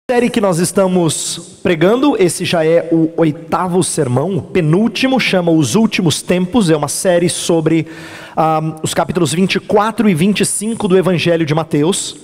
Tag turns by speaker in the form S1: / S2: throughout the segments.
S1: Série que nós estamos pregando, esse já é o 8º sermão, o penúltimo, chama Os Últimos Tempos. É uma série sobre os capítulos 24 e 25 do Evangelho de Mateus.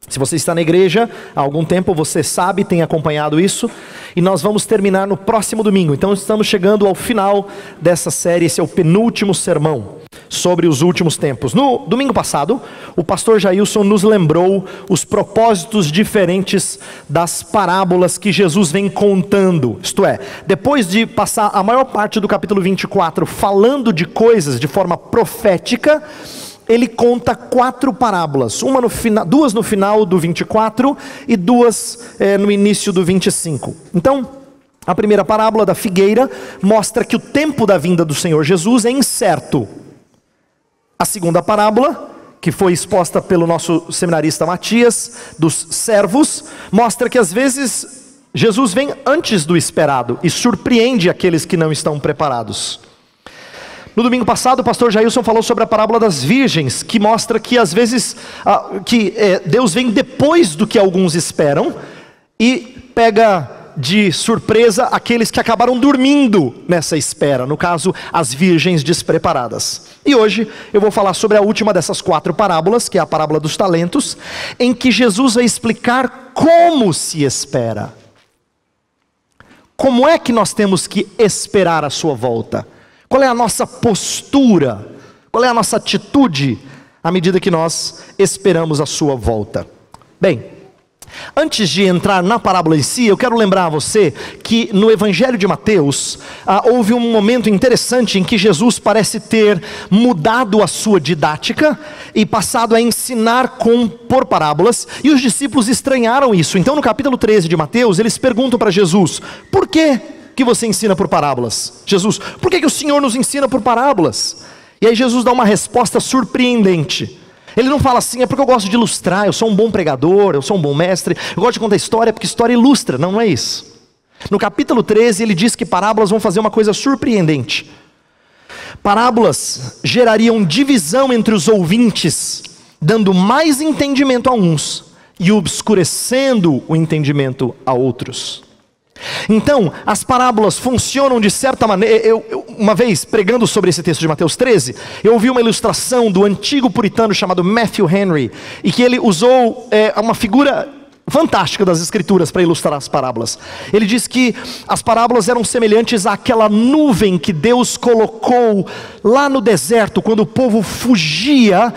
S1: Se você está na igreja há algum tempo, você sabe, tem acompanhado isso. E nós vamos terminar no próximo domingo. Então estamos chegando ao final dessa série. Esse é o penúltimo sermão sobre os últimos tempos. No domingo passado, o pastor Jailson nos lembrou os propósitos diferentes das parábolas que Jesus vem contando. Isto é, depois de passar a maior parte do capítulo 24 falando de coisas de forma profética, ele conta 4 parábolas, duas no final do 24 e 2 no início do 25. Então, a primeira parábola da figueira mostra que o tempo da vinda do Senhor Jesus é incerto. A segunda parábola, que foi exposta pelo nosso seminarista Matias, dos servos, mostra que às vezes Jesus vem antes do esperado e surpreende aqueles que não estão preparados. No domingo passado, o pastor Jailson falou sobre a parábola das virgens, que mostra que às vezes Deus vem depois do que alguns esperam e pega de surpresa aqueles que acabaram dormindo nessa espera, no caso, as virgens despreparadas. E hoje eu vou falar sobre a última dessas 4 parábolas, que é a parábola dos talentos, em que Jesus vai explicar como se espera. Como é que nós temos que esperar a sua volta? Qual é a nossa postura? Qual é a nossa atitude à medida que nós esperamos a sua volta? Bem, antes de entrar na parábola em si, eu quero lembrar a você que no Evangelho de Mateus houve um momento interessante em que Jesus parece ter mudado a sua didática e passado a ensinar por parábolas, e os discípulos estranharam isso. Então no capítulo 13 de Mateus, eles perguntam para Jesus: por que você ensina por parábolas? Jesus, por que o Senhor nos ensina por parábolas? E aí Jesus dá uma resposta surpreendente. Ele não fala assim: é porque eu gosto de ilustrar, eu sou um bom pregador, eu sou um bom mestre, eu gosto de contar história porque história ilustra. Não é isso. No capítulo 13 ele diz que parábolas vão fazer uma coisa surpreendente. Parábolas gerariam divisão entre os ouvintes, dando mais entendimento a uns e obscurecendo o entendimento a outros. Então, as parábolas funcionam de certa maneira. Uma vez, pregando sobre esse texto de Mateus 13, eu ouvi uma ilustração do antigo puritano chamado Matthew Henry, e que ele usou uma figura fantástica das escrituras para ilustrar as parábolas. Ele diz que as parábolas eram semelhantes àquela nuvem que Deus colocou lá no deserto, quando o povo fugia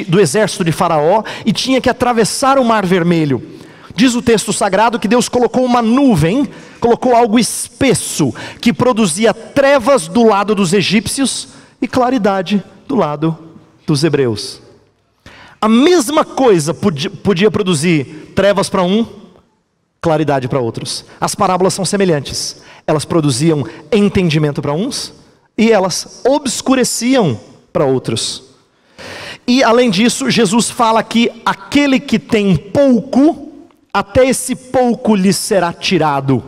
S1: do exército de Faraó e tinha que atravessar o Mar Vermelho. Diz o texto sagrado que Deus colocou uma nuvem, colocou algo espesso, que produzia trevas do lado dos egípcios e claridade do lado dos hebreus. A mesma coisa podia produzir trevas para um, claridade para outros. As parábolas são semelhantes. Elas produziam entendimento para uns e elas obscureciam para outros. E além disso, Jesus fala que aquele que tem pouco, até esse pouco lhe será tirado.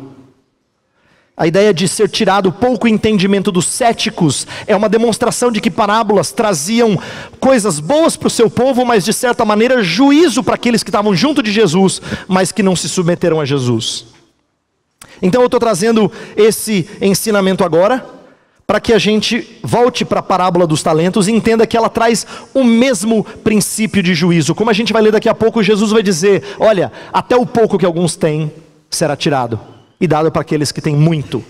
S1: A ideia de ser tirado pouco entendimento dos céticos é uma demonstração de que parábolas traziam coisas boas para o seu povo, mas de certa maneira juízo para aqueles que estavam junto de Jesus, mas que não se submeteram a Jesus. Então eu estou trazendo esse ensinamento agora, para que a gente volte para a parábola dos talentos e entenda que ela traz o mesmo princípio de juízo. Como a gente vai ler daqui a pouco, Jesus vai dizer: olha, até o pouco que alguns têm será tirado e dado para aqueles que têm muito.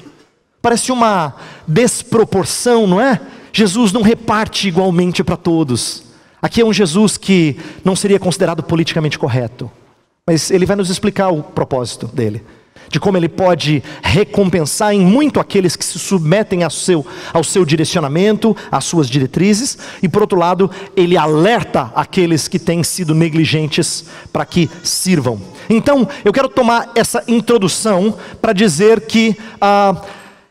S1: Parece uma desproporção, não é? Jesus não reparte igualmente para todos. Aqui é um Jesus que não seria considerado politicamente correto, mas ele vai nos explicar o propósito dele, de como ele pode recompensar em muito aqueles que se submetem ao seu direcionamento, às suas diretrizes, e por outro lado, ele alerta aqueles que têm sido negligentes para que sirvam. Então, eu quero tomar essa introdução para dizer que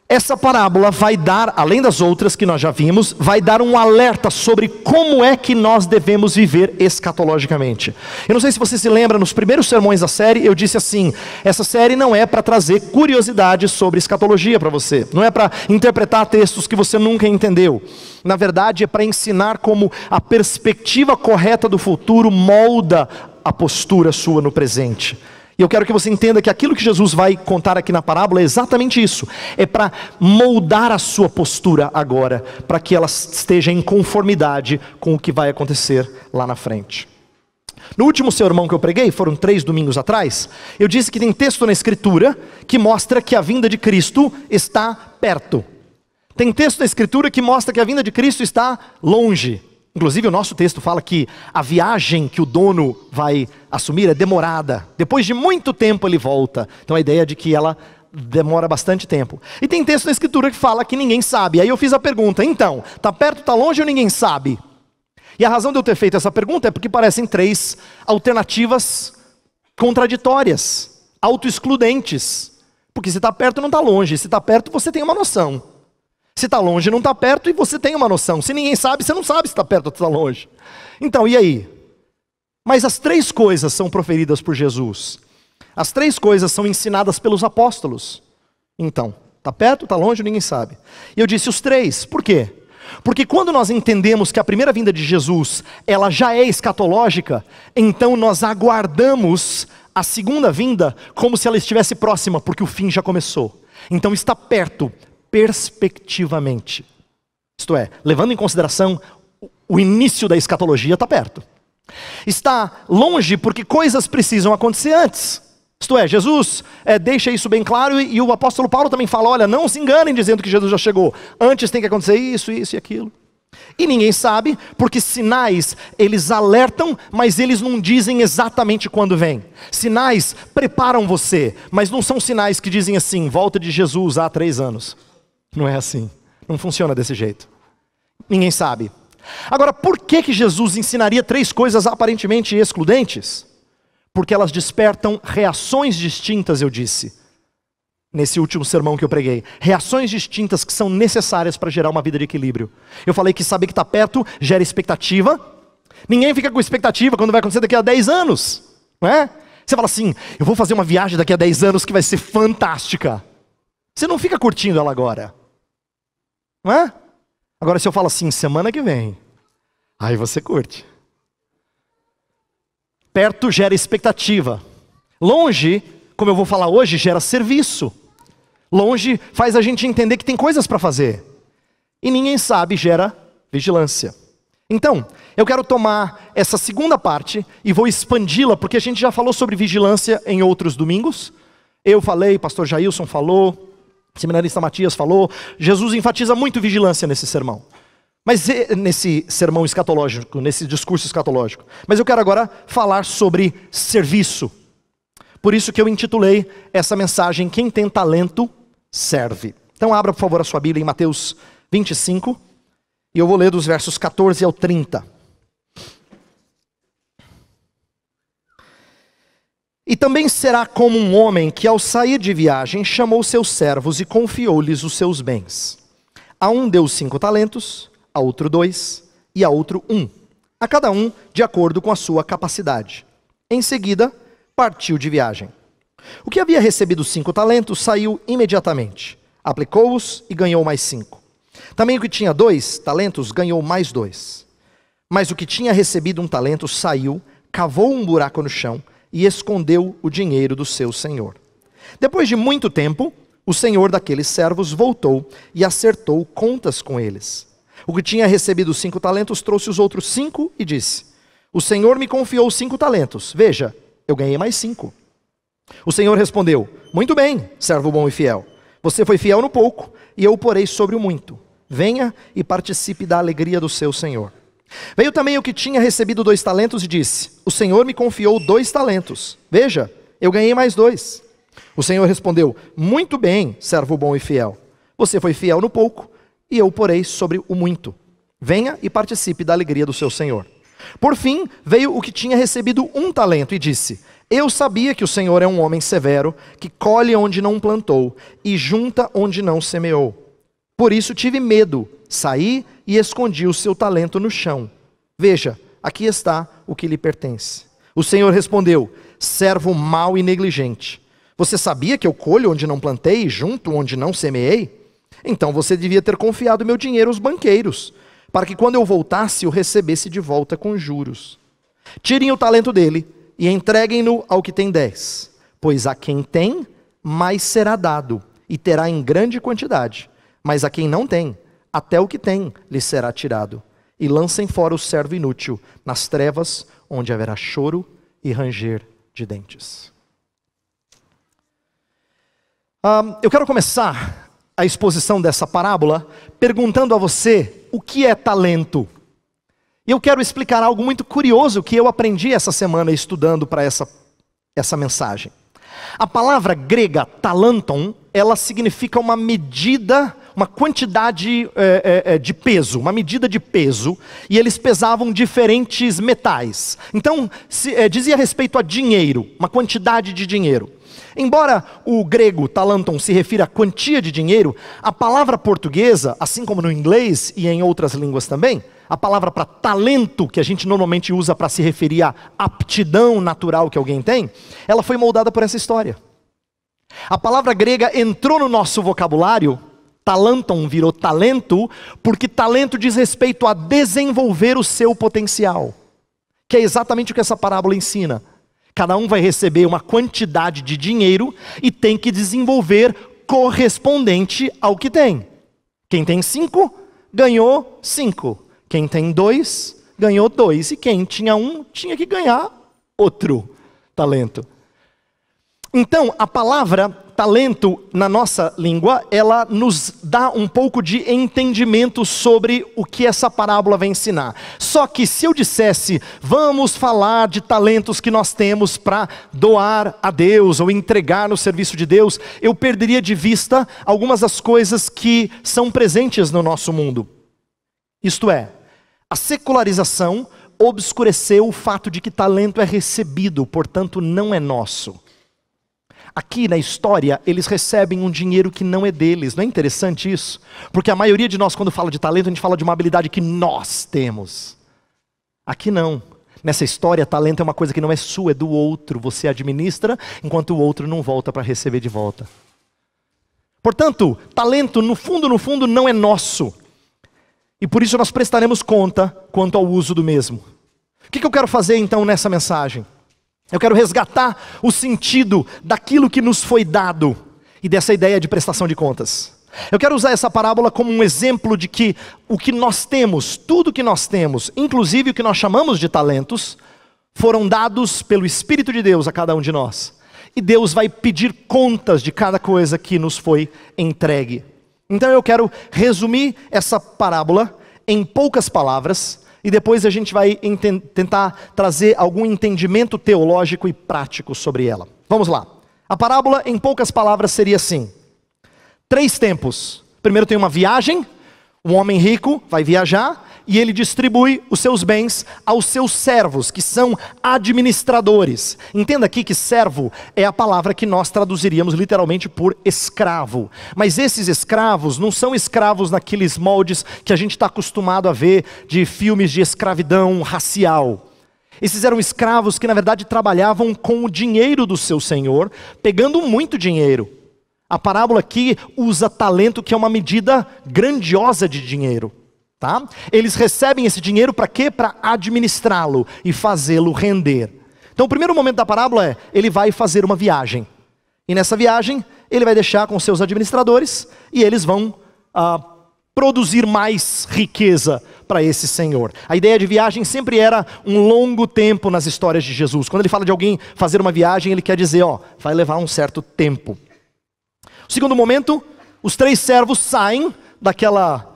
S1: essa parábola vai dar, além das outras que nós já vimos, vai dar um alerta sobre como é que nós devemos viver escatologicamente. Eu não sei se você se lembra, nos primeiros sermões da série, eu disse assim: essa série não é para trazer curiosidades sobre escatologia para você, não é para interpretar textos que você nunca entendeu. Na verdade, é para ensinar como a perspectiva correta do futuro molda a postura sua no presente. E eu quero que você entenda que aquilo que Jesus vai contar aqui na parábola é exatamente isso. É para moldar a sua postura agora, para que ela esteja em conformidade com o que vai acontecer lá na frente. No último sermão que eu preguei, foram 3 domingos atrás, eu disse que tem texto na Escritura que mostra que a vinda de Cristo está perto. Tem texto na Escritura que mostra que a vinda de Cristo está longe. Inclusive o nosso texto fala que a viagem que o dono vai assumir é demorada. Depois de muito tempo ele volta. Então a ideia é de que ela demora bastante tempo. E tem texto na Escritura que fala que ninguém sabe. Aí eu fiz a pergunta, então, está perto, está longe ou ninguém sabe? E a razão de eu ter feito essa pergunta é porque parecem 3 alternativas contraditórias, autoexcludentes. Porque se está perto não está longe, se está perto você tem uma noção. Se está longe, não está perto e você tem uma noção. Se ninguém sabe, você não sabe se está perto ou está longe. Então, e aí? Mas as 3 coisas são proferidas por Jesus. As 3 coisas são ensinadas pelos apóstolos. Então, está perto, está longe, ninguém sabe. E eu disse os 3. Por quê? Porque quando nós entendemos que a primeira vinda de Jesus, ela já é escatológica, então nós aguardamos a segunda vinda como se ela estivesse próxima, porque o fim já começou. Então está perto, perspectivamente. Isto é, levando em consideração o início da escatologia, está perto. Está longe porque coisas precisam acontecer antes. Isto é, Jesus deixa isso bem claro e o apóstolo Paulo também fala, olha, não se enganem dizendo que Jesus já chegou. Antes tem que acontecer isso, isso e aquilo. E ninguém sabe, porque sinais, eles alertam, mas eles não dizem exatamente quando vem. Sinais preparam você, mas não são sinais que dizem assim, volta de Jesus há 3 anos. Não é assim, não funciona desse jeito. Ninguém sabe. Agora, por que Jesus ensinaria 3 coisas aparentemente excludentes? Porque elas despertam reações distintas, eu disse, nesse último sermão que eu preguei. Reações distintas que são necessárias para gerar uma vida de equilíbrio. Eu falei que saber que está perto gera expectativa. Ninguém fica com expectativa quando vai acontecer daqui a 10 anos, não é? Você fala assim, eu vou fazer uma viagem daqui a 10 anos que vai ser fantástica. Você não fica curtindo ela agora, não é? Agora se eu falo assim, semana que vem, aí você curte. Perto gera expectativa. Longe, como eu vou falar hoje, gera serviço. Longe faz a gente entender que tem coisas para fazer. E ninguém sabe, gera vigilância. Então, eu quero tomar essa segunda parte e vou expandi-la, porque a gente já falou sobre vigilância em outros domingos. Eu falei, pastor Jailson falou, seminarista Matias falou. Jesus enfatiza muito vigilância nesse sermão. Mas nesse sermão escatológico, nesse discurso escatológico. Mas eu quero agora falar sobre serviço. Por isso que eu intitulei essa mensagem, quem tem talento, serve. Então abra por favor a sua Bíblia em Mateus 25, e eu vou ler dos versos 14 ao 30. E também será como um homem que ao sair de viagem chamou seus servos e confiou-lhes os seus bens. A um deu 5 talentos, a outro 2 e a outro 1, a cada um de acordo com a sua capacidade. Em seguida, partiu de viagem. O que havia recebido 5 talentos saiu imediatamente, aplicou-os e ganhou mais 5. Também o que tinha 2 talentos ganhou mais 2. Mas o que tinha recebido 1 talento saiu, cavou um buraco no chão e escondeu o dinheiro do seu senhor. Depois de muito tempo, o senhor daqueles servos voltou e acertou contas com eles. O que tinha recebido 5 talentos trouxe os outros 5 e disse: o senhor me confiou 5 talentos, veja, eu ganhei mais 5. O senhor respondeu: muito bem, servo bom e fiel. Você foi fiel no pouco, e eu o porei sobre o muito. Venha e participe da alegria do seu senhor. Veio também o que tinha recebido 2 talentos e disse: o senhor me confiou 2 talentos. Veja, eu ganhei mais 2. O senhor respondeu: muito bem, servo bom e fiel. Você foi fiel no pouco, e eu o porei sobre o muito. Venha e participe da alegria do seu senhor. Por fim, veio o que tinha recebido 1 talento e disse: eu sabia que o senhor é um homem severo, que colhe onde não plantou e junta onde não semeou. Por isso tive medo, saí e escondi o seu talento no chão. Veja, aqui está o que lhe pertence. O senhor respondeu: servo mau e negligente. Você sabia que eu colho onde não plantei e junto onde não semeei? Então você devia ter confiado meu dinheiro aos banqueiros, para que quando eu voltasse o recebesse de volta com juros. Tirem o talento dele e entreguem-no ao que tem 10, Pois a quem tem, mais será dado, e terá em grande quantidade. Mas a quem não tem, até o que tem lhe será tirado. E lancem fora o servo inútil, nas trevas, onde haverá choro e ranger de dentes. Eu quero começar a exposição dessa parábola perguntando a você o que é talento. E eu quero explicar algo muito curioso que eu aprendi essa semana estudando para essa mensagem. A palavra grega talanton, ela significa uma medida, uma quantidade de peso, uma medida de peso, e eles pesavam diferentes metais. Então, dizia respeito a dinheiro, uma quantidade de dinheiro. Embora o grego talanton se refira à quantia de dinheiro, a palavra portuguesa, assim como no inglês e em outras línguas também, a palavra para talento, que a gente normalmente usa para se referir à aptidão natural que alguém tem, ela foi moldada por essa história. A palavra grega entrou no nosso vocabulário, talanton virou talento, porque talento diz respeito a desenvolver o seu potencial, que é exatamente o que essa parábola ensina. Cada um vai receber uma quantidade de dinheiro e tem que desenvolver correspondente ao que tem. Quem tem 5, ganhou 5. Quem tem 2, ganhou 2. E quem tinha 1, tinha que ganhar outro talento. Então, a palavra talento, na nossa língua, ela nos dá um pouco de entendimento sobre o que essa parábola vai ensinar. Só que se eu dissesse, vamos falar de talentos que nós temos para doar a Deus ou entregar no serviço de Deus, eu perderia de vista algumas das coisas que são presentes no nosso mundo. Isto é, a secularização obscureceu o fato de que talento é recebido, portanto não é nosso. Aqui na história, eles recebem um dinheiro que não é deles. Não é interessante isso? Porque a maioria de nós, quando fala de talento, a gente fala de uma habilidade que nós temos. Aqui não. Nessa história, talento é uma coisa que não é sua, é do outro. Você administra, enquanto o outro não volta para receber de volta. Portanto, talento, no fundo, não é nosso. E por isso nós prestaremos conta quanto ao uso do mesmo. O que eu quero fazer então nessa mensagem? Eu quero resgatar o sentido daquilo que nos foi dado e dessa ideia de prestação de contas. Eu quero usar essa parábola como um exemplo de que o que nós temos, tudo que nós temos, inclusive o que nós chamamos de talentos, foram dados pelo Espírito de Deus a cada um de nós. E Deus vai pedir contas de cada coisa que nos foi entregue. Então eu quero resumir essa parábola em poucas palavras, e depois a gente vai tentar trazer algum entendimento teológico e prático sobre ela. Vamos lá. A parábola, em poucas palavras, seria assim. 3 tempos. Primeiro tem uma viagem. Um homem rico vai viajar e ele distribui os seus bens aos seus servos, que são administradores. Entenda aqui que servo é a palavra que nós traduziríamos literalmente por escravo. Mas esses escravos não são escravos naqueles moldes que a gente está acostumado a ver de filmes de escravidão racial. Esses eram escravos que na verdade trabalhavam com o dinheiro do seu senhor, pegando muito dinheiro. A parábola aqui usa talento, que é uma medida grandiosa de dinheiro. Tá? Eles recebem esse dinheiro para quê? Para administrá-lo e fazê-lo render. Então o primeiro momento da parábola é, ele vai fazer uma viagem. E nessa viagem, ele vai deixar com seus administradores e eles vão produzir mais riqueza para esse senhor. A ideia de viagem sempre era um longo tempo nas histórias de Jesus. Quando ele fala de alguém fazer uma viagem, ele quer dizer, vai levar um certo tempo. Segundo momento, os 3 servos saem daquela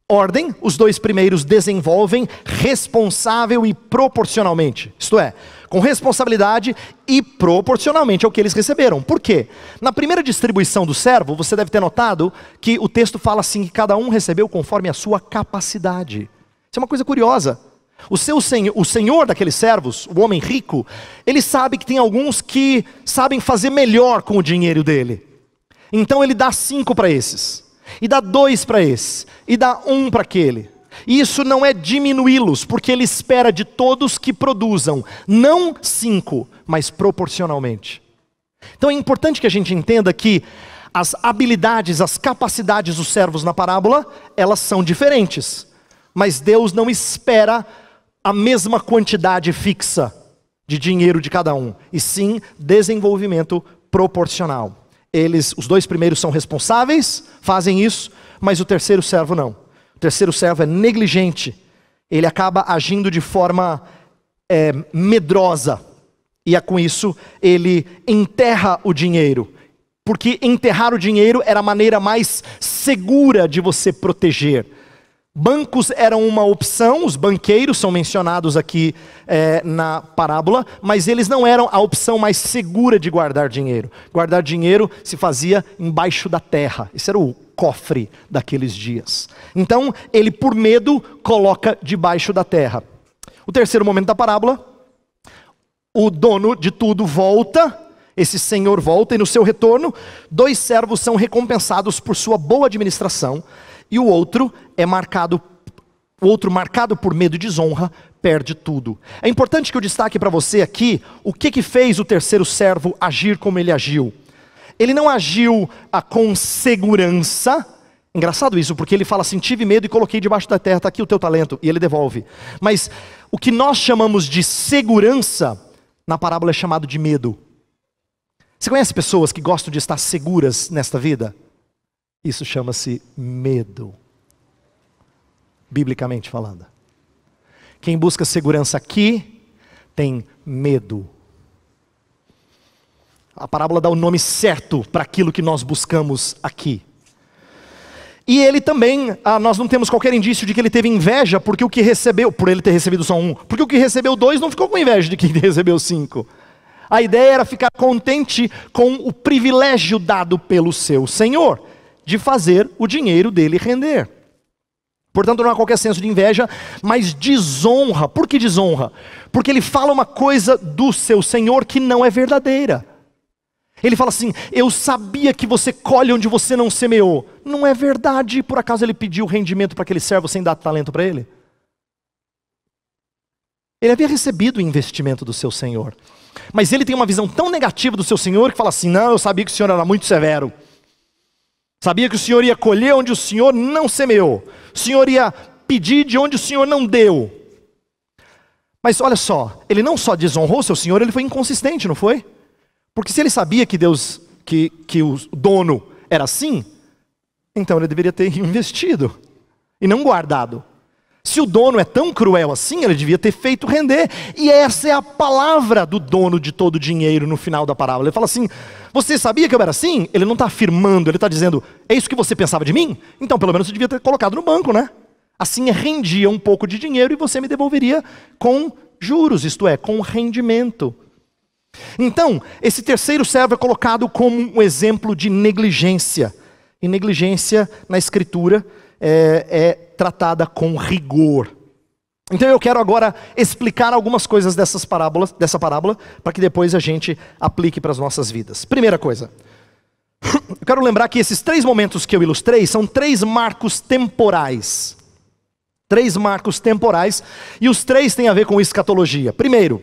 S1: ordem, os 2 primeiros desenvolvem responsável e proporcionalmente. Isto é, com responsabilidade e proporcionalmente ao que eles receberam. Por quê? Na primeira distribuição do servo, você deve ter notado que o texto fala assim, que cada um recebeu conforme a sua capacidade. Isso é uma coisa curiosa. O senhor daqueles servos, o homem rico, ele sabe que tem alguns que sabem fazer melhor com o dinheiro dele. Então ele dá 5 para esses, e dá 2 para esse, e dá 1 para aquele. E isso não é diminuí-los, porque ele espera de todos que produzam, não 5, mas proporcionalmente. Então é importante que a gente entenda que as habilidades, as capacidades dos servos na parábola, elas são diferentes. Mas Deus não espera a mesma quantidade fixa de dinheiro de cada um, e sim desenvolvimento proporcional. Os dois primeiros são responsáveis, fazem isso, mas o terceiro servo não. O terceiro servo é negligente. Ele acaba agindo de forma medrosa. E com isso ele enterra o dinheiro. Porque enterrar o dinheiro era a maneira mais segura de você proteger. Bancos eram uma opção, os banqueiros são mencionados aqui na parábola, mas eles não eram a opção mais segura de guardar dinheiro. Guardar dinheiro se fazia embaixo da terra, esse era o cofre daqueles dias. Então ele, por medo, coloca debaixo da terra. O terceiro momento da parábola, o dono de tudo volta, esse senhor volta, e no seu retorno, 2 servos são recompensados por sua boa administração, e o outro marcado por medo e desonra, perde tudo. É importante que eu destaque para você aqui, o que fez o terceiro servo agir como ele agiu. Ele não agiu com segurança. Engraçado isso, porque ele fala assim, tive medo e coloquei debaixo da terra, está aqui o teu talento, e ele devolve. Mas o que nós chamamos de segurança, na parábola é chamado de medo. Você conhece pessoas que gostam de estar seguras nesta vida? Isso chama-se medo, biblicamente falando. Quem busca segurança aqui, tem medo. A parábola dá o nome certo para aquilo que nós buscamos aqui. E ele também, nós não temos qualquer indício de que ele teve inveja, porque o que recebeu, por ele ter recebido só 1, porque o que recebeu 2 não ficou com inveja de quem recebeu 5. A ideia era ficar contente com o privilégio dado pelo seu Senhor, de fazer o dinheiro dele render. Portanto, não há qualquer senso de inveja, mas desonra. Por que desonra? Porque ele fala uma coisa do seu Senhor que não é verdadeira. Ele fala assim, eu sabia que você colhe onde você não semeou. Não é verdade, por acaso ele pediu rendimento para aquele servo sem dar talento para ele? Ele havia recebido o investimento do seu Senhor. Mas ele tem uma visão tão negativa do seu Senhor que fala assim, não, eu sabia que o Senhor era muito severo. Sabia que o Senhor ia colher onde o Senhor não semeou. O Senhor ia pedir de onde o Senhor não deu. Mas olha só, ele não só desonrou o seu Senhor, ele foi inconsistente, não foi? Porque se ele sabia que Deus, que o dono era assim, então ele deveria ter investido e não guardado. Se o dono é tão cruel assim, ele devia ter feito render. E essa é a palavra do dono de todo o dinheiro no final da parábola. Ele fala assim, você sabia que eu era assim? Ele não está afirmando, ele está dizendo, é isso que você pensava de mim? Então pelo menos você devia ter colocado no banco, né? Assim rendia um pouco de dinheiro e você me devolveria com juros, isto é, com rendimento. Então, esse terceiro servo é colocado como um exemplo de negligência. E negligência na Escritura é tratada com rigor. Então eu quero agora explicar algumas coisas dessa parábola, para que depois a gente aplique para as nossas vidas. Primeira coisa, eu quero lembrar que esses 3 momentos que eu ilustrei são 3 marcos temporais. 3 marcos temporais, e os 3 têm a ver com escatologia. Primeiro,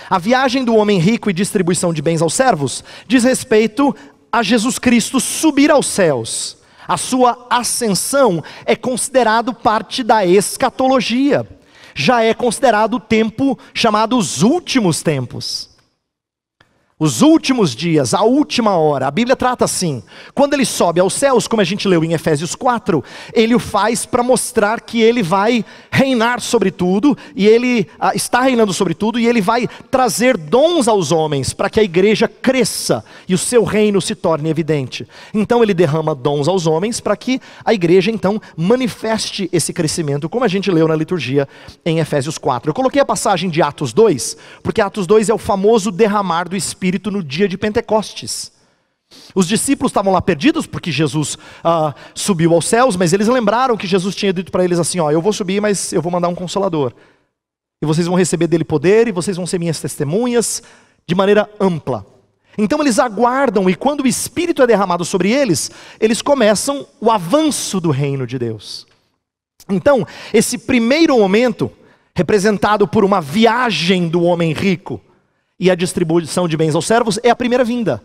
S1: a viagem do homem rico e distribuição de bens aos servos diz respeito a Jesus Cristo subir aos céus. A sua ascensão é considerado parte da escatologia. Já é considerado o tempo chamado os últimos tempos. Os últimos dias, a última hora. A Bíblia trata assim. Quando ele sobe aos céus, como a gente leu em Efésios 4, ele o faz para mostrar que ele vai reinar sobre tudo, e ele está reinando sobre tudo, e ele vai trazer dons aos homens, para que a igreja cresça, e o seu reino se torne evidente. Então ele derrama dons aos homens, para que a igreja então manifeste esse crescimento, como a gente leu na liturgia em Efésios 4. Eu coloquei a passagem de Atos 2, porque Atos 2 é o famoso derramar do Espírito no dia de Pentecostes. Os discípulos estavam lá perdidos porque Jesus subiu aos céus, mas eles lembraram que Jesus tinha dito para eles assim, eu vou subir, mas eu vou mandar um Consolador, e vocês vão receber dele poder, e vocês vão ser minhas testemunhas, de maneira ampla. Então eles aguardam, e quando o Espírito é derramado sobre eles, eles começam o avanço do reino de Deus. Então, esse primeiro momento, representado por uma viagem do homem rico, e a distribuição de bens aos servos, é a primeira vinda.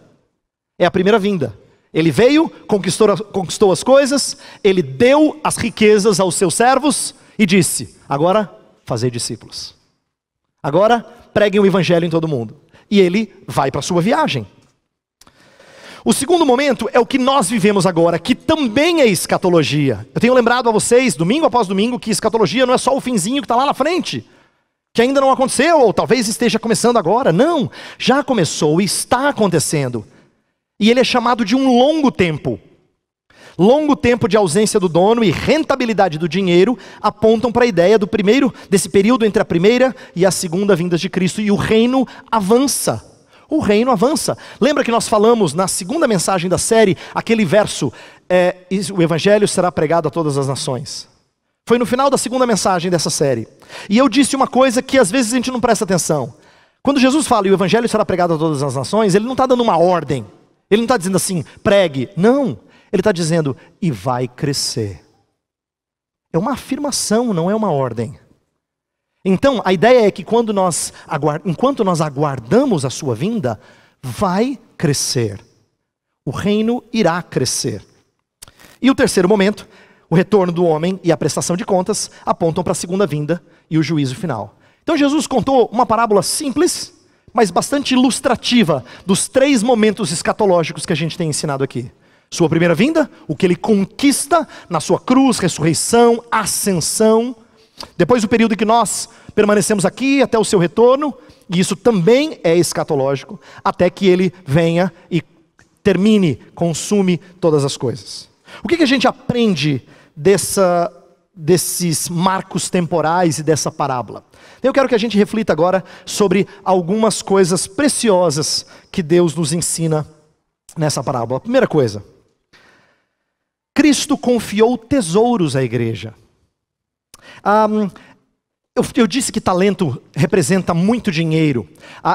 S1: É a primeira vinda. Ele veio, conquistou as coisas, ele deu as riquezas aos seus servos e disse, agora fazei discípulos. Agora preguem o evangelho em todo mundo. E ele vai para a sua viagem. O segundo momento é o que nós vivemos agora, que também é escatologia. Eu tenho lembrado a vocês, domingo após domingo, que escatologia não é só o finzinho que está lá na frente, que ainda não aconteceu, ou talvez esteja começando agora. Não, já começou e está acontecendo. E ele é chamado de um longo tempo. Longo tempo de ausência do dono e rentabilidade do dinheiro apontam para a ideia desse período entre a primeira e a segunda vindas de Cristo. E o reino avança. O reino avança. Lembra que nós falamos na segunda mensagem da série, aquele verso, o evangelho será pregado a todas as nações. Foi no final da segunda mensagem dessa série. E eu disse uma coisa que às vezes a gente não presta atenção. Quando Jesus fala, e o evangelho será pregado a todas as nações, ele não está dando uma ordem. Ele não está dizendo assim, pregue. Não. Ele está dizendo, e vai crescer. É uma afirmação, não é uma ordem. Então, a ideia é que enquanto nós aguardamos a sua vinda, vai crescer. O reino irá crescer. E o terceiro momento, o retorno do homem e a prestação de contas, apontam para a segunda vinda e o juízo final. Então Jesus contou uma parábola simples, mas bastante ilustrativa dos 3 momentos escatológicos que a gente tem ensinado aqui. Sua primeira vinda, o que ele conquista na sua cruz, ressurreição, ascensão. Depois o período em que nós permanecemos aqui até o seu retorno, e isso também é escatológico, até que ele venha e termine, consume todas as coisas. O que a gente aprende desses marcos temporais e dessa parábola? Eu quero que a gente reflita agora sobre algumas coisas preciosas que Deus nos ensina nessa parábola. A primeira coisa, Cristo confiou tesouros à igreja. Eu disse que talento representa muito dinheiro.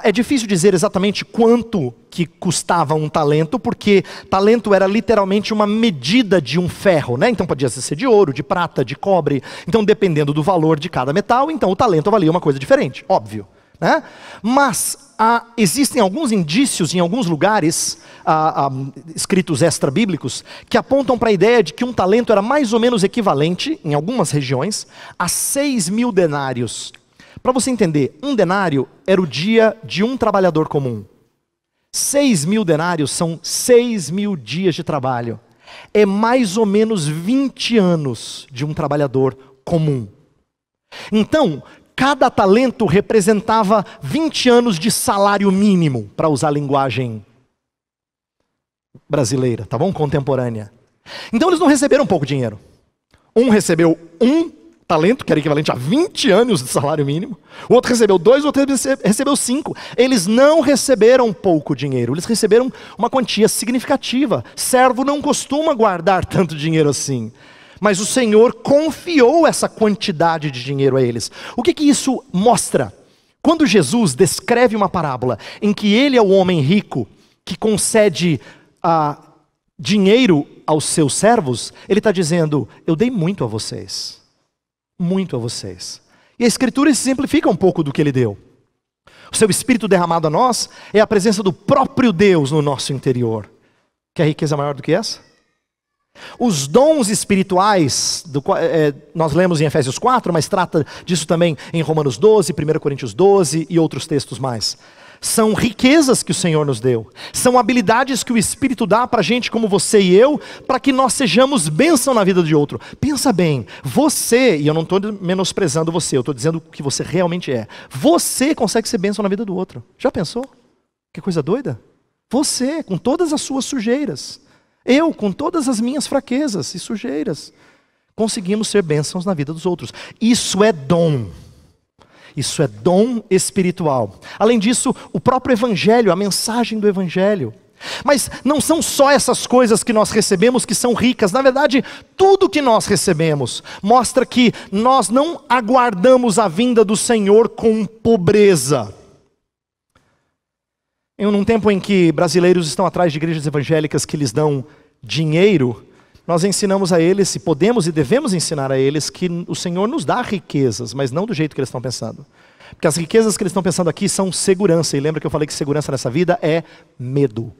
S1: É difícil dizer exatamente quanto que custava um talento, porque talento era literalmente uma medida de um ferro, né? Então podia ser de ouro, de prata, de cobre. Então dependendo do valor de cada metal, então o talento valia uma coisa diferente, óbvio, né? Mas existem alguns indícios em alguns lugares, escritos extra-bíblicos, que apontam para a ideia de que um talento era mais ou menos equivalente, em algumas regiões, a 6.000 denários. Para você entender, um denário era o dia de um trabalhador comum. 6.000 denários são 6.000 dias de trabalho. É mais ou menos 20 anos de um trabalhador comum. Então, cada talento representava 20 anos de salário mínimo, para usar a linguagem brasileira, tá bom? Contemporânea. Então eles não receberam pouco dinheiro. Um recebeu 1 talento, que era equivalente a 20 anos de salário mínimo. O outro recebeu 2, o outro recebeu 5. Eles não receberam pouco dinheiro, eles receberam uma quantia significativa. Servo não costuma guardar tanto dinheiro assim. Mas o Senhor confiou essa quantidade de dinheiro a eles. O que isso mostra? Quando Jesus descreve uma parábola em que ele é o homem rico que concede dinheiro aos seus servos, ele está dizendo, eu dei muito a vocês. Muito a vocês. E a Escritura exemplifica um pouco do que ele deu. O seu Espírito derramado a nós é a presença do próprio Deus no nosso interior. Quer riqueza maior do que essa? Os dons espirituais, nós lemos em Efésios 4, mas trata disso também em Romanos 12, 1 Coríntios 12 e outros textos mais. São riquezas que o Senhor nos deu. São habilidades que o Espírito dá para gente como você e eu, para que nós sejamos bênção na vida de outro. Pensa bem, você, e eu não estou menosprezando você, eu estou dizendo o que você realmente é. Você consegue ser bênção na vida do outro. Já pensou? Que coisa doida? Você, com todas as suas sujeiras. Eu, com todas as minhas fraquezas e sujeiras, conseguimos ser bênçãos na vida dos outros. Isso é dom. Isso é dom espiritual. Além disso, o próprio Evangelho, a mensagem do Evangelho. Mas não são só essas coisas que nós recebemos que são ricas. Na verdade, tudo que nós recebemos mostra que nós não aguardamos a vinda do Senhor com pobreza. Em um tempo em que brasileiros estão atrás de igrejas evangélicas que lhes dão dinheiro, nós ensinamos a eles, e podemos e devemos ensinar a eles, que o Senhor nos dá riquezas, mas não do jeito que eles estão pensando. Porque as riquezas que eles estão pensando aqui são segurança, e lembra que eu falei que segurança nessa vida é medo.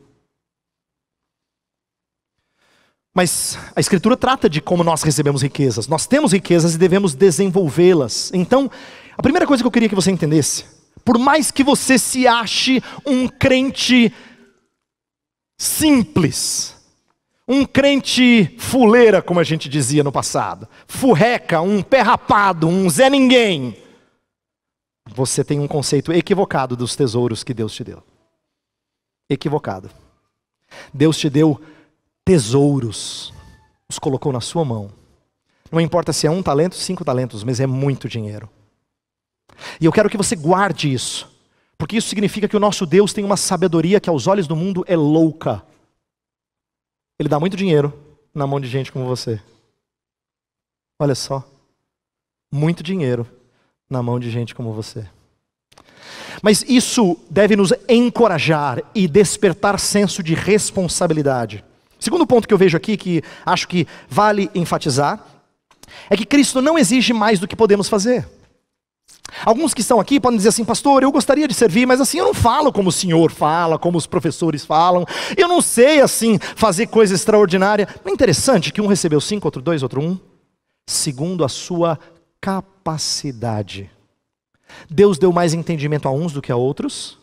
S1: Mas a Escritura trata de como nós recebemos riquezas. Nós temos riquezas e devemos desenvolvê-las. Então, a primeira coisa que eu queria que você entendesse, Por mais que você se ache um crente simples, um crente fuleira, como a gente dizia no passado, furreca, um pé rapado, um Zé Ninguém, você tem um conceito equivocado dos tesouros que Deus te deu. Equivocado. Deus te deu tesouros, os colocou na sua mão. Não importa se é 1 talento, 5 talentos, mas é muito dinheiro. E eu quero que você guarde isso, porque isso significa que o nosso Deus tem uma sabedoria que aos olhos do mundo é louca. Ele dá muito dinheiro na mão de gente como você. Olha só, muito dinheiro na mão de gente como você. Mas isso deve nos encorajar e despertar senso de responsabilidade. Segundo ponto que eu vejo aqui, que acho que vale enfatizar, é que Cristo não exige mais do que podemos fazer. Alguns que estão aqui podem dizer assim: pastor, eu gostaria de servir, mas assim eu não falo como o senhor fala, como os professores falam, eu não sei assim fazer coisa extraordinária. Não é interessante que um recebeu 5, outro 2, outro 1? Segundo a sua capacidade. Deus deu mais entendimento a uns do que a outros,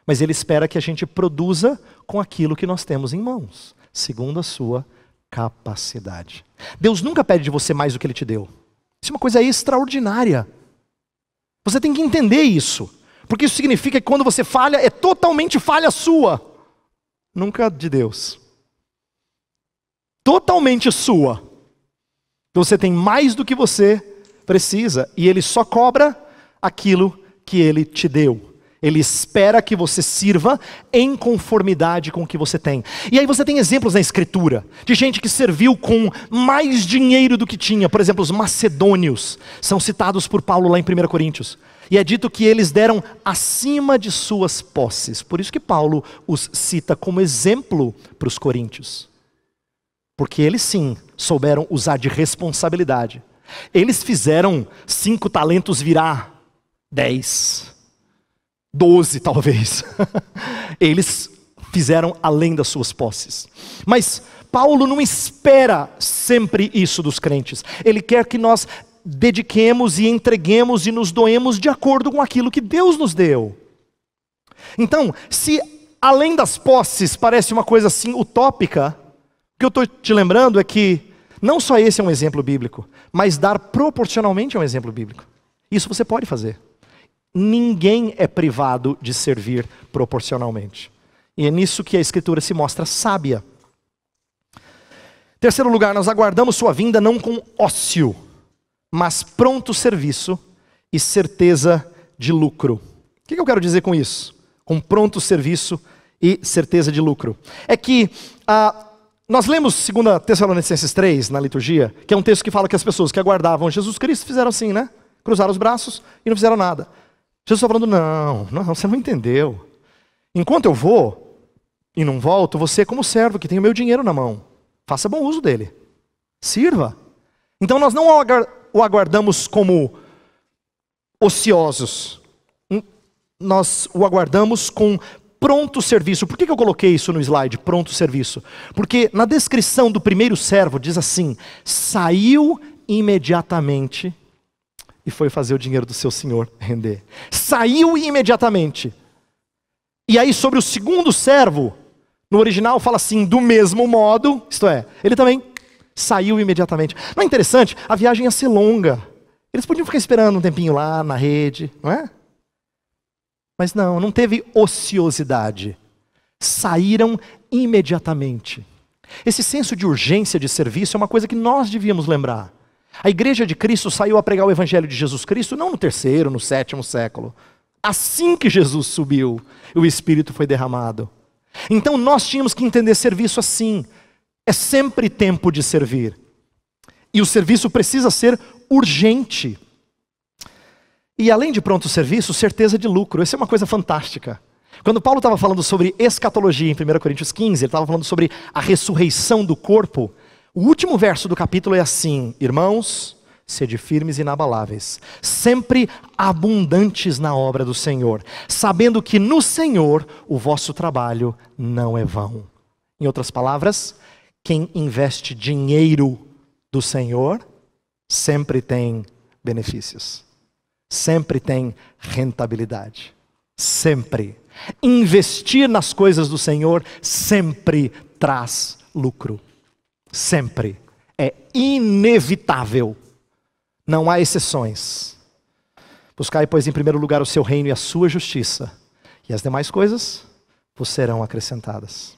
S1: mas Ele espera que a gente produza com aquilo que nós temos em mãos, segundo a sua capacidade. Deus nunca pede de você mais do que Ele te deu. Isso é uma coisa extraordinária. Você tem que entender isso, porque isso significa que quando você falha, é totalmente falha sua, nunca de Deus. Totalmente sua. Então você tem mais do que você precisa, e Ele só cobra aquilo que Ele te deu. Ele espera que você sirva em conformidade com o que você tem. E aí você tem exemplos na Escritura de gente que serviu com mais dinheiro do que tinha. Por exemplo, os macedônios são citados por Paulo lá em 1 Coríntios. E é dito que eles deram acima de suas posses. Por isso que Paulo os cita como exemplo para os coríntios. Porque eles sim souberam usar de responsabilidade. Eles fizeram 5 talentos virar 10, 12 talvez. Eles fizeram além das suas posses. Mas Paulo não espera sempre isso dos crentes. Ele quer que nós dediquemos e entreguemos e nos doemos de acordo com aquilo que Deus nos deu. Então, se além das posses parece uma coisa assim utópica, o que eu estou te lembrando é que não só esse é um exemplo bíblico, mas dar proporcionalmente é um exemplo bíblico. Isso você pode fazer. Ninguém é privado de servir proporcionalmente. E é nisso que a Escritura se mostra sábia. Terceiro lugar, nós aguardamos sua vinda não com ócio, mas pronto serviço e certeza de lucro. O que eu quero dizer com isso? Com pronto serviço e certeza de lucro. É que nós lemos 2 Tessalonicenses 3 na liturgia, que é um texto que fala que as pessoas que aguardavam Jesus Cristo fizeram assim, né? Cruzaram os braços e não fizeram nada. Jesus está falando: não, você não entendeu. Enquanto eu vou e não volto, você é como servo que tem o meu dinheiro na mão. Faça bom uso dele. Sirva. Então nós não o aguardamos como ociosos. Nós o aguardamos com pronto serviço. Por que eu coloquei isso no slide, pronto serviço? Porque na descrição do primeiro servo diz assim: saiu imediatamente e foi fazer o dinheiro do seu senhor render. Saiu imediatamente. E aí sobre o segundo servo, no original fala assim: do mesmo modo, isto é, ele também saiu imediatamente. Não é interessante? A viagem ia ser longa. Eles podiam ficar esperando um tempinho lá na rede, não é? Mas não teve ociosidade. Saíram imediatamente. Esse senso de urgência de serviço é uma coisa que nós devíamos lembrar. A igreja de Cristo saiu a pregar o evangelho de Jesus Cristo não no 3º, no 7º século. Assim que Jesus subiu, o Espírito foi derramado. Então nós tínhamos que entender serviço assim. É sempre tempo de servir. E o serviço precisa ser urgente. E além de pronto serviço, certeza de lucro. Essa é uma coisa fantástica. Quando Paulo estava falando sobre escatologia em 1 Coríntios 15, ele estava falando sobre a ressurreição do corpo. O último verso do capítulo é assim: irmãos, sede firmes e inabaláveis, sempre abundantes na obra do Senhor, sabendo que no Senhor o vosso trabalho não é vão. Em outras palavras, quem investe dinheiro do Senhor sempre tem benefícios, sempre tem rentabilidade. Sempre. Investir nas coisas do Senhor sempre traz lucro. Sempre. É inevitável. Não há exceções. Buscai, pois, em primeiro lugar o seu reino e a sua justiça, e as demais coisas vos serão acrescentadas.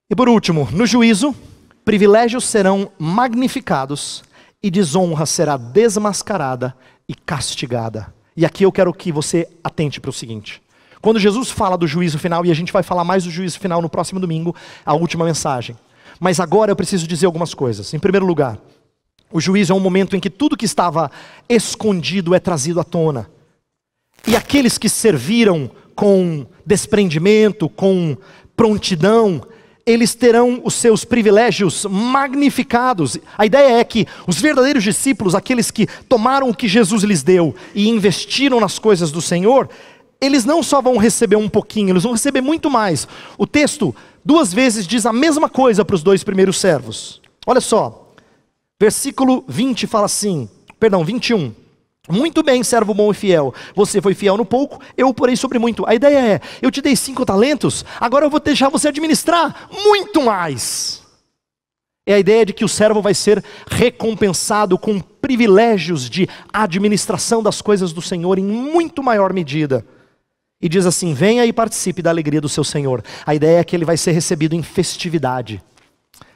S1: E por último, no juízo, privilégios serão magnificados e desonra será desmascarada e castigada. E aqui eu quero que você atente para o seguinte. Quando Jesus fala do juízo final, e a gente vai falar mais do juízo final no próximo domingo, a última mensagem. Mas agora eu preciso dizer algumas coisas. Em primeiro lugar, o juízo é um momento em que tudo que estava escondido é trazido à tona. E aqueles que serviram com desprendimento, com prontidão, eles terão os seus privilégios magnificados. A ideia é que os verdadeiros discípulos, aqueles que tomaram o que Jesus lhes deu e investiram nas coisas do Senhor, eles não só vão receber um pouquinho, eles vão receber muito mais. O texto 2 vezes diz a mesma coisa para os 2 primeiros servos. Olha só, versículo 20 fala assim, 21. Muito bem, servo bom e fiel, você foi fiel no pouco, eu o porei sobre muito. A ideia é, eu te dei 5 talentos, agora eu vou deixar você administrar muito mais. É a ideia de que o servo vai ser recompensado com privilégios de administração das coisas do Senhor em muito maior medida. E diz assim, venha e participe da alegria do seu Senhor. A ideia é que ele vai ser recebido em festividade.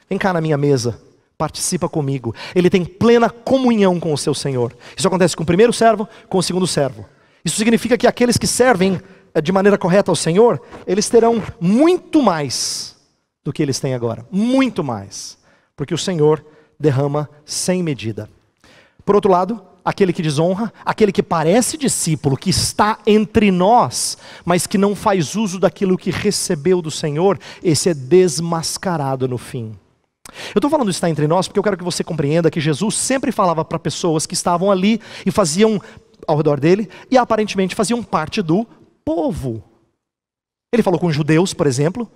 S1: Vem cá na minha mesa. Participa comigo. Ele tem plena comunhão com o seu Senhor. Isso acontece com o primeiro servo, com o segundo servo. Isso significa que aqueles que servem de maneira correta ao Senhor, eles terão muito mais do que eles têm agora. Muito mais. Porque o Senhor derrama sem medida. Por outro lado, aquele que desonra, aquele que parece discípulo, que está entre nós, mas que não faz uso daquilo que recebeu do Senhor, esse é desmascarado no fim. Eu estou falando isso está entre nós porque eu quero que você compreenda que Jesus sempre falava para pessoas que estavam ali e faziam ao redor dele e aparentemente faziam parte do povo. Ele falou com judeus, por exemplo,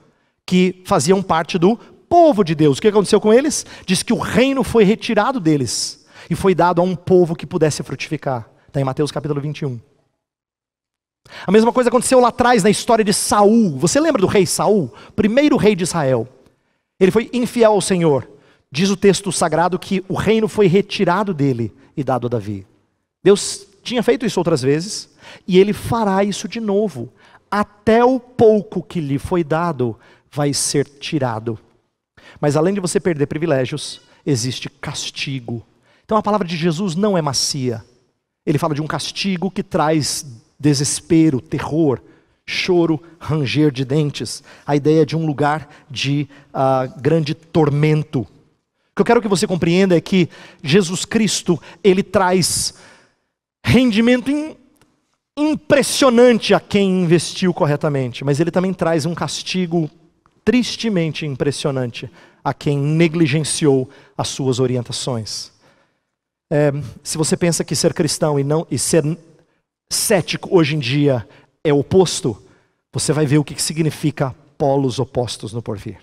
S1: que faziam parte do povo de Deus. O que aconteceu com eles? Diz que o reino foi retirado deles e foi dado a um povo que pudesse frutificar. Está em Mateus capítulo 21. A mesma coisa aconteceu lá atrás na história de Saul. Você lembra do rei Saul? Primeiro rei de Israel. Ele foi infiel ao Senhor. Diz o texto sagrado que o reino foi retirado dele e dado a Davi. Deus tinha feito isso outras vezes e ele fará isso de novo. Até o pouco que lhe foi dado vai ser tirado. Mas além de você perder privilégios, existe castigo. Então a palavra de Jesus não é macia. Ele fala de um castigo que traz desespero, terror, choro, ranger de dentes, a ideia de um lugar de grande tormento. O que eu quero que você compreenda é que Jesus Cristo, ele traz rendimento impressionante a quem investiu corretamente, mas ele também traz um castigo tristemente impressionante a quem negligenciou as suas orientações. Se você pensa que ser cristão e ser cético hoje em dia é oposto, você vai ver o que significa polos opostos no porvir.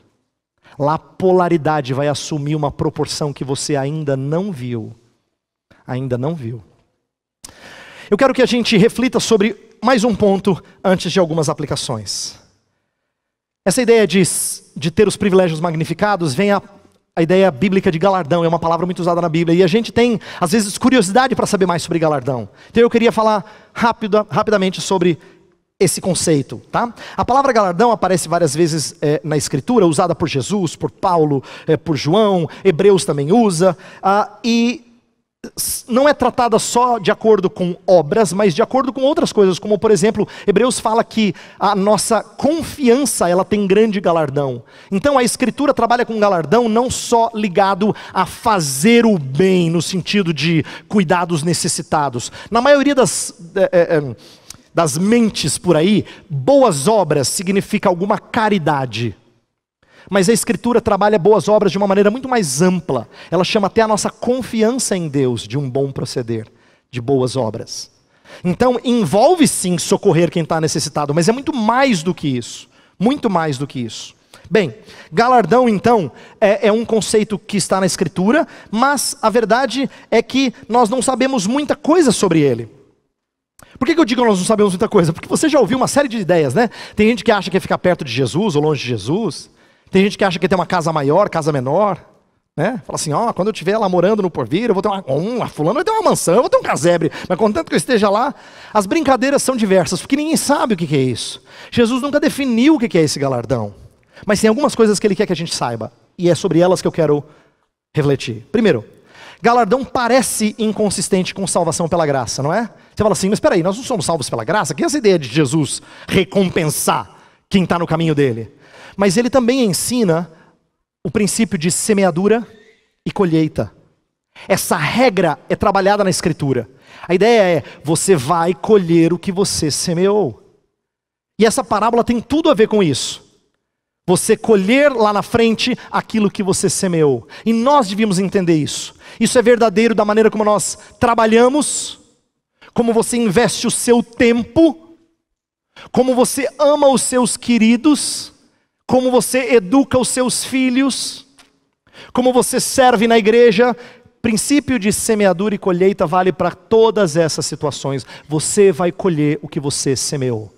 S1: Lá a polaridade vai assumir uma proporção que você ainda não viu. Ainda não viu. Eu quero que a gente reflita sobre mais um ponto antes de algumas aplicações. Essa ideia de ter os privilégios magnificados vem a ideia bíblica de galardão, é uma palavra muito usada na Bíblia, e a gente tem, às vezes, curiosidade para saber mais sobre galardão. Então eu queria falar rapidamente sobre esse conceito, tá? A palavra galardão aparece várias vezes na Escritura, usada por Jesus, por Paulo, por João, Hebreus também usa, e não é tratada só de acordo com obras, mas de acordo com outras coisas, como por exemplo, Hebreus fala que a nossa confiança, ela tem grande galardão. Então a Escritura trabalha com galardão não só ligado a fazer o bem, no sentido de cuidar dos necessitados. Na maioria das mentes por aí, boas obras significa alguma caridade. Mas a Escritura trabalha boas obras de uma maneira muito mais ampla. Ela chama até a nossa confiança em Deus de um bom proceder, de boas obras. Então envolve sim socorrer quem está necessitado, mas é muito mais do que isso. Muito mais do que isso. Bem, galardão então é um conceito que está na Escritura, mas a verdade é que nós não sabemos muita coisa sobre ele. Por que eu digo que nós não sabemos muita coisa? Porque você já ouviu uma série de ideias, né? Tem gente que acha que é ficar perto de Jesus ou longe de Jesus. Tem gente que acha que é ter uma casa maior, casa menor. Né? Fala assim, quando eu estiver lá morando no porvir, eu vou ter fulano vai ter uma mansão, eu vou ter um casebre. Mas contanto que eu esteja lá, as brincadeiras são diversas, porque ninguém sabe o que é isso. Jesus nunca definiu o que é esse galardão. Mas tem algumas coisas que ele quer que a gente saiba. E é sobre elas que eu quero refletir. Primeiro, galardão parece inconsistente com salvação pela graça, não é? Você fala assim, mas espera aí, nós não somos salvos pela graça? Que é essa ideia de Jesus recompensar quem está no caminho dele? Mas ele também ensina o princípio de semeadura e colheita. Essa regra é trabalhada na Escritura. A ideia é, você vai colher o que você semeou. E essa parábola tem tudo a ver com isso. Você colher lá na frente aquilo que você semeou. E nós devíamos entender isso. Isso é verdadeiro da maneira como nós trabalhamos, como você investe o seu tempo, como você ama os seus queridos, como você educa os seus filhos, como você serve na igreja. Princípio de semeadura e colheita vale para todas essas situações. Você vai colher o que você semeou.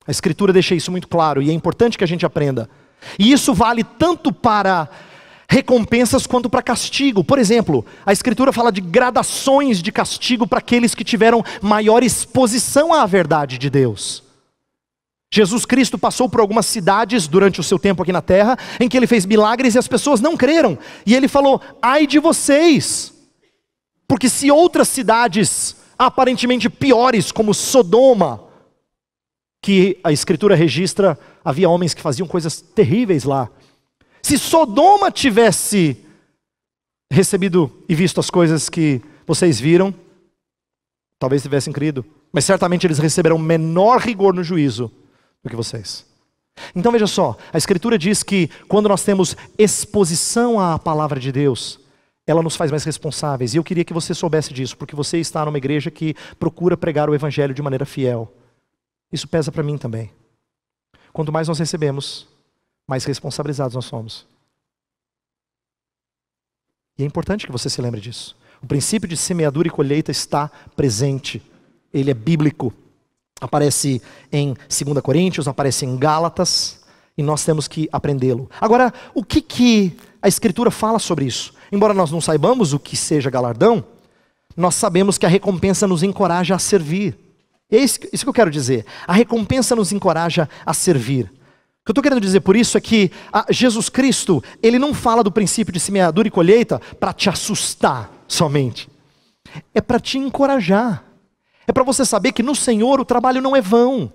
S1: A Escritura deixa isso muito claro e é importante que a gente aprenda. E isso vale tanto para recompensas quanto para castigo. Por exemplo, a Escritura fala de gradações de castigo para aqueles que tiveram maior exposição à verdade de Deus. Jesus Cristo passou por algumas cidades durante o seu tempo aqui na terra, em que ele fez milagres e as pessoas não creram. E ele falou, ai de vocês, porque se outras cidades aparentemente piores, como Sodoma, que a Escritura registra, havia homens que faziam coisas terríveis lá. Se Sodoma tivesse recebido e visto as coisas que vocês viram, talvez tivessem crido. Mas certamente eles receberão menor rigor no juízo do que vocês. Então veja só, a Escritura diz que quando nós temos exposição à palavra de Deus, ela nos faz mais responsáveis. E eu queria que você soubesse disso, porque você está numa igreja que procura pregar o Evangelho de maneira fiel. Isso pesa para mim também. Quanto mais nós recebemos, mais responsabilizados nós somos. E é importante que você se lembre disso. O princípio de semeadura e colheita está presente. Ele é bíblico. Aparece em 2 Coríntios, aparece em Gálatas, e nós temos que aprendê-lo. Agora, o que a Escritura fala sobre isso? Embora nós não saibamos o que seja galardão, nós sabemos que a recompensa nos encoraja a servir. É isso que eu quero dizer. A recompensa nos encoraja a servir. O que eu estou querendo dizer por isso é que Jesus Cristo, ele não fala do princípio de semeadura e colheita para te assustar somente. É para te encorajar. É para você saber que no Senhor o trabalho não é vão.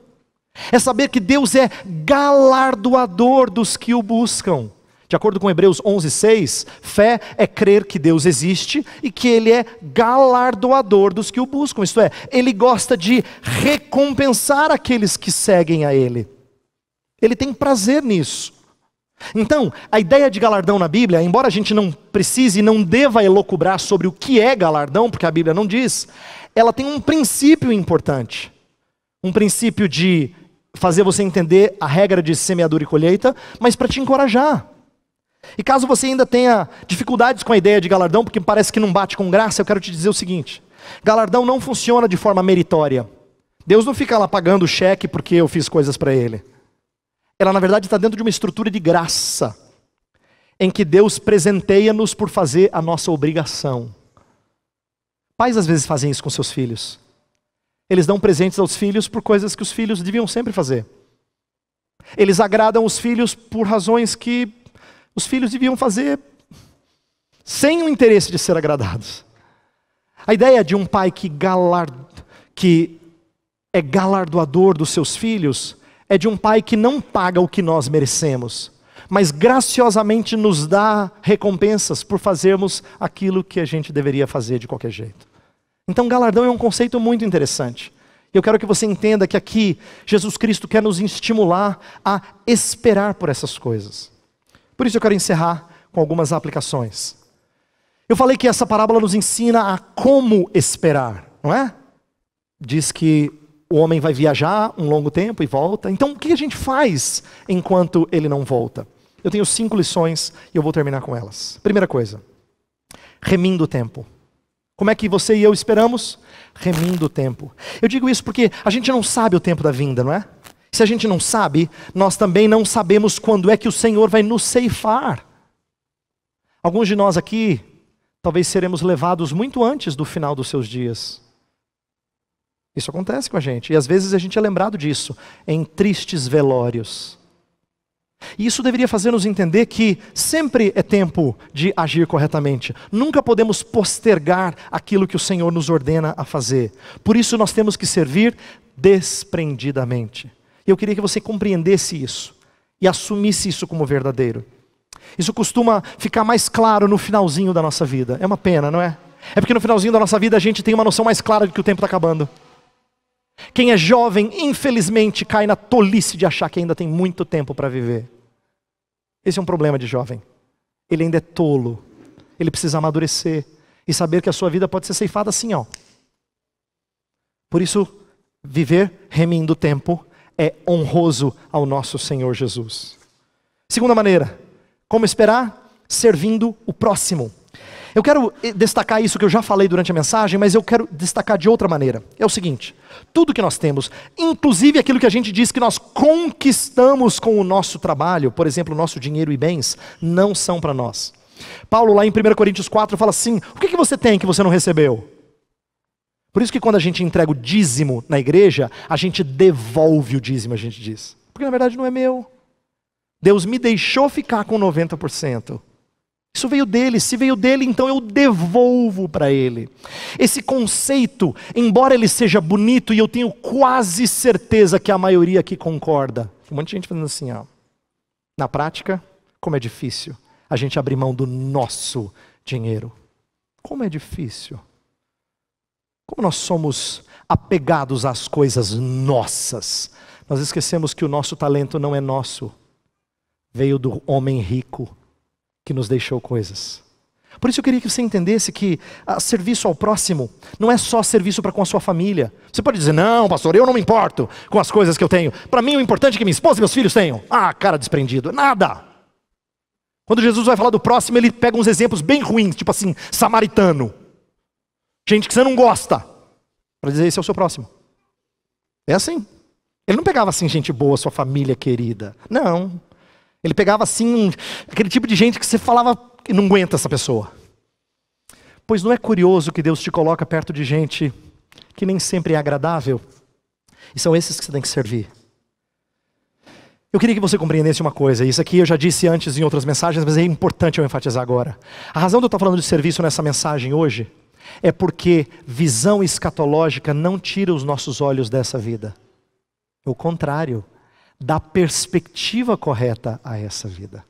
S1: É saber que Deus é galardoador dos que o buscam. De acordo com Hebreus 11:6, fé é crer que Deus existe e que Ele é galardoador dos que o buscam. Isto é, Ele gosta de recompensar aqueles que seguem a Ele. Ele tem prazer nisso. Então, a ideia de galardão na Bíblia, embora a gente não precise e não deva elocubrar sobre o que é galardão, porque a Bíblia não diz, ela tem um princípio importante. Um princípio de fazer você entender a regra de semeadura e colheita, mas para te encorajar. E caso você ainda tenha dificuldades com a ideia de galardão, porque parece que não bate com graça, eu quero te dizer o seguinte: galardão não funciona de forma meritória. Deus não fica lá pagando o cheque porque eu fiz coisas para Ele. Ela na verdade está dentro de uma estrutura de graça, em que Deus presenteia-nos por fazer a nossa obrigação. Pais às vezes fazem isso com seus filhos. Eles dão presentes aos filhos por coisas que os filhos deviam sempre fazer. Eles agradam os filhos por razões que os filhos deviam fazer sem o interesse de ser agradados. A ideia de um pai que é galardoador dos seus filhos é de um pai que não paga o que nós merecemos, mas graciosamente nos dá recompensas por fazermos aquilo que a gente deveria fazer de qualquer jeito. Então galardão é um conceito muito interessante. Eu quero que você entenda que aqui Jesus Cristo quer nos estimular a esperar por essas coisas. Por isso eu quero encerrar com algumas aplicações. Eu falei que essa parábola nos ensina a como esperar, não é? Diz que o homem vai viajar um longo tempo e volta. Então o que a gente faz enquanto ele não volta? Eu tenho 5 lições e eu vou terminar com elas. Primeira coisa, remindo o tempo. Como é que você e eu esperamos? Remindo o tempo. Eu digo isso porque a gente não sabe o tempo da vinda, não é? Se a gente não sabe, nós também não sabemos quando é que o Senhor vai nos ceifar. Alguns de nós aqui, talvez seremos levados muito antes do final dos seus dias. Isso acontece com a gente. E às vezes a gente é lembrado disso, em tristes velórios. E isso deveria fazer-nos entender que sempre é tempo de agir corretamente. Nunca podemos postergar aquilo que o Senhor nos ordena a fazer. Por isso nós temos que servir desprendidamente. E eu queria que você compreendesse isso e assumisse isso como verdadeiro. Isso costuma ficar mais claro no finalzinho da nossa vida. É uma pena, não é? É porque no finalzinho da nossa vida a gente tem uma noção mais clara de que o tempo está acabando. Quem é jovem, infelizmente, cai na tolice de achar que ainda tem muito tempo para viver. Esse é um problema de jovem. Ele ainda é tolo. Ele precisa amadurecer e saber que a sua vida pode ser ceifada assim, ó. Por isso, viver remindo o tempo é honroso ao nosso Senhor Jesus. Segunda maneira, como esperar? Servindo o próximo. Eu quero destacar isso que eu já falei durante a mensagem, mas eu quero destacar de outra maneira. É o seguinte, tudo que nós temos, inclusive aquilo que a gente diz que nós conquistamos com o nosso trabalho, por exemplo, o nosso dinheiro e bens, não são para nós. Paulo lá em 1 Coríntios 4 fala assim, o que você tem que você não recebeu? Por isso que quando a gente entrega o dízimo na igreja, a gente devolve o dízimo, a gente diz. Porque na verdade não é meu. Deus me deixou ficar com 90%. Isso veio dele, se veio dele, então eu devolvo para ele. Esse conceito, embora ele seja bonito, e eu tenho quase certeza que a maioria aqui concorda. Tem um monte de gente falando assim, ó. Na prática, como é difícil a gente abrir mão do nosso dinheiro. Como é difícil. Como nós somos apegados às coisas nossas. Nós esquecemos que o nosso talento não é nosso. Veio do homem rico que nos deixou coisas. Por isso eu queria que você entendesse que serviço ao próximo não é só serviço para com a sua família. Você pode dizer, não pastor, eu não me importo com as coisas que eu tenho. Para mim o importante é que minha esposa e meus filhos tenham. Ah, cara desprendido, nada. Quando Jesus vai falar do próximo, ele pega uns exemplos bem ruins, tipo assim, samaritano. Gente que você não gosta. Para dizer, esse é o seu próximo. É assim. Ele não pegava assim gente boa, sua família querida. Não. Ele pegava assim, aquele tipo de gente que você falava que não aguenta essa pessoa. Pois não é curioso que Deus te coloca perto de gente que nem sempre é agradável? E são esses que você tem que servir. Eu queria que você compreendesse uma coisa, isso aqui eu já disse antes em outras mensagens, mas é importante eu enfatizar agora. A razão de eu estar falando de serviço nessa mensagem hoje é porque visão escatológica não tira os nossos olhos dessa vida. O contrário, dá perspectiva correta a essa vida.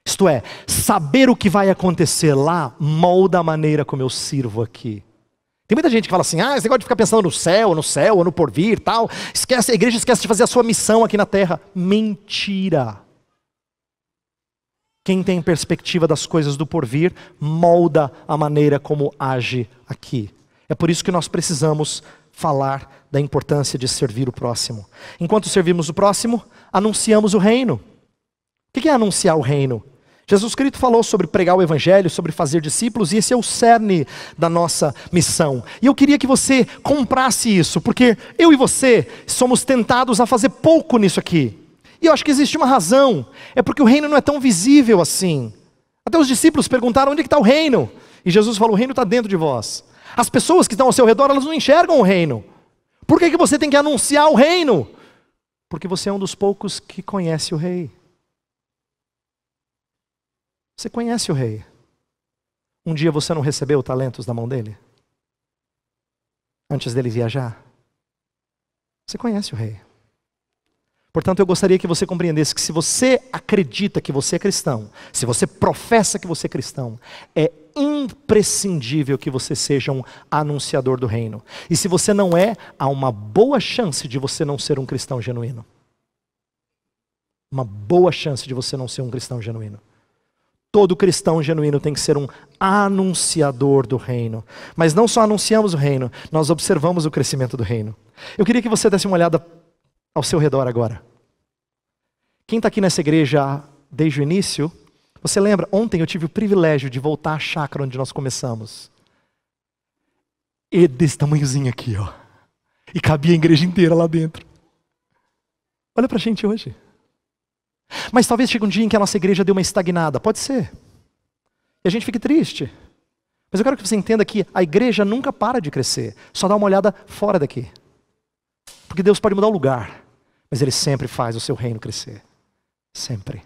S1: Isto é, saber o que vai acontecer lá molda a maneira como eu sirvo aqui. Tem muita gente que fala assim, esse negócio de ficar pensando no céu, ou no porvir, tal. Esquece, a igreja esquece de fazer a sua missão aqui na terra. Mentira. Quem tem perspectiva das coisas do porvir, molda a maneira como age aqui. É por isso que nós precisamos falar da importância de servir o próximo. Enquanto servimos o próximo, anunciamos o reino. O que é anunciar o reino? Jesus Cristo falou sobre pregar o evangelho, sobre fazer discípulos, e esse é o cerne da nossa missão. E eu queria que você comprasse isso, porque eu e você somos tentados a fazer pouco nisso aqui. E eu acho que existe uma razão, é porque o reino não é tão visível assim. Até os discípulos perguntaram, onde é que está o reino? E Jesus falou, o reino está dentro de vós. As pessoas que estão ao seu redor, elas não enxergam o reino. Por que você tem que anunciar o reino? Porque você é um dos poucos que conhece o rei. Você conhece o rei. Um dia você não recebeu talentos da mão dele? Antes dele viajar? Você conhece o rei. Portanto, eu gostaria que você compreendesse que se você acredita que você é cristão, se você professa que você é cristão, é imprescindível que você seja um anunciador do reino. E se você não é, há uma boa chance de você não ser um cristão genuíno. Uma boa chance de você não ser um cristão genuíno. Todo cristão genuíno tem que ser um anunciador do reino. Mas não só anunciamos o reino, nós observamos o crescimento do reino. Eu queria que você desse uma olhada ao seu redor agora. Quem está aqui nessa igreja desde o início, você lembra, ontem eu tive o privilégio de voltar à chácara onde nós começamos. E desse tamanhozinho aqui, ó. E cabia a igreja inteira lá dentro. Olha pra gente hoje. Mas talvez chegue um dia em que a nossa igreja dê uma estagnada. Pode ser. E a gente fique triste. Mas eu quero que você entenda que a igreja nunca para de crescer. Só dá uma olhada fora daqui. Porque Deus pode mudar o lugar, mas Ele sempre faz o seu reino crescer. Sempre.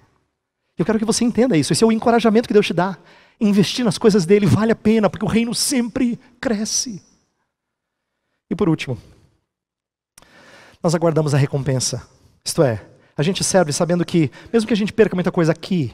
S1: Eu quero que você entenda isso. Esse é o encorajamento que Deus te dá. Investir nas coisas dele vale a pena, porque o reino sempre cresce. E por último, nós aguardamos a recompensa. Isto é, a gente serve sabendo que, mesmo que a gente perca muita coisa aqui,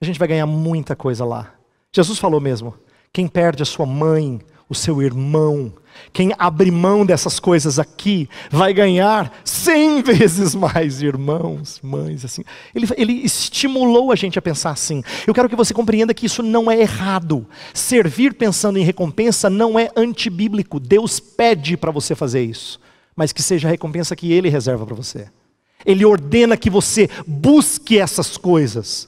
S1: a gente vai ganhar muita coisa lá. Jesus falou mesmo, quem perde a sua mãe, o seu irmão, quem abre mão dessas coisas aqui, vai ganhar 100 vezes mais irmãos, mães, assim. Ele estimulou a gente a pensar assim. Eu quero que você compreenda que isso não é errado. Servir pensando em recompensa não é antibíblico. Deus pede para você fazer isso, mas que seja a recompensa que Ele reserva para você. Ele ordena que você busque essas coisas,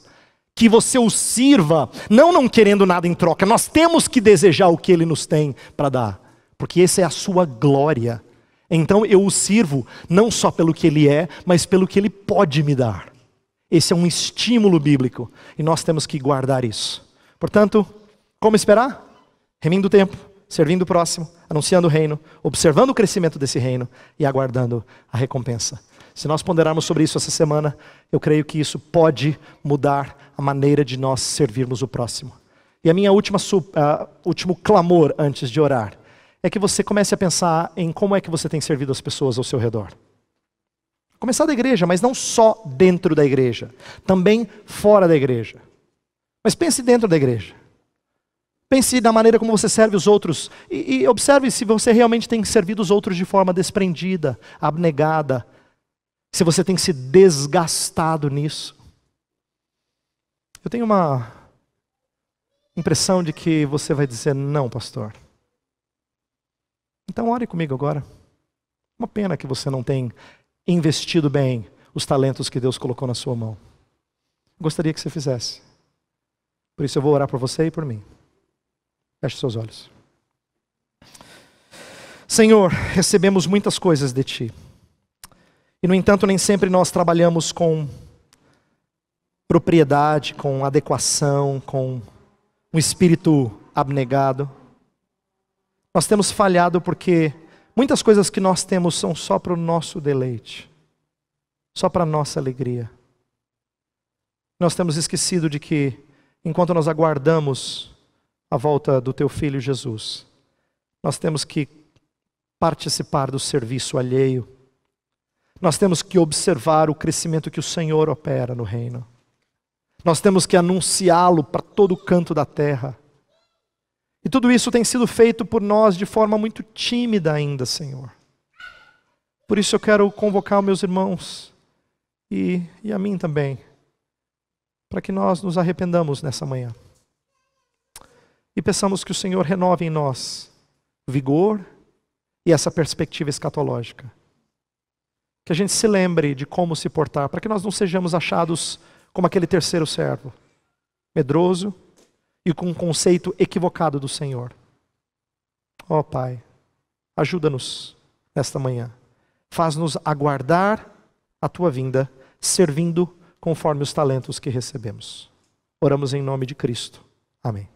S1: que você o sirva, não querendo nada em troca. Nós temos que desejar o que Ele nos tem para dar, porque essa é a sua glória. Então eu o sirvo não só pelo que Ele é, mas pelo que Ele pode me dar. Esse é um estímulo bíblico e nós temos que guardar isso. Portanto, como esperar? Remindo o tempo, servindo o próximo, anunciando o reino, observando o crescimento desse reino e aguardando a recompensa. Se nós ponderarmos sobre isso essa semana, eu creio que isso pode mudar a maneira de nós servirmos o próximo. E a minha último clamor antes de orar é que você comece a pensar em como é que você tem servido as pessoas ao seu redor. Começar da igreja, mas não só dentro da igreja, também fora da igreja. Mas pense dentro da igreja. Pense na maneira como você serve os outros e observe se você realmente tem servido os outros de forma desprendida, abnegada, se você tem se desgastado nisso. Eu tenho uma impressão de que você vai dizer, não, pastor. Então ore comigo agora. Uma pena que você não tem investido bem os talentos que Deus colocou na sua mão. Gostaria que você fizesse. Por isso eu vou orar por você e por mim. Feche seus olhos. Senhor, recebemos muitas coisas de Ti. E no entanto, nem sempre nós trabalhamos com propriedade, com adequação, com um espírito abnegado. Nós temos falhado porque muitas coisas que nós temos são só para o nosso deleite, só para a nossa alegria. Nós temos esquecido de que, enquanto nós aguardamos a volta do Teu Filho Jesus, nós temos que participar do serviço alheio. Nós temos que observar o crescimento que o Senhor opera no reino. Nós temos que anunciá-lo para todo canto da terra. E tudo isso tem sido feito por nós de forma muito tímida ainda, Senhor. Por isso eu quero convocar os meus irmãos e a mim também, para que nós nos arrependamos nessa manhã. E peçamos que o Senhor renove em nós vigor e essa perspectiva escatológica. Que a gente se lembre de como se portar, para que nós não sejamos achados como aquele terceiro servo, medroso e com um conceito equivocado do Senhor. Ó Pai, ajuda-nos nesta manhã. Faz-nos aguardar a Tua vinda, servindo conforme os talentos que recebemos. Oramos em nome de Cristo. Amém.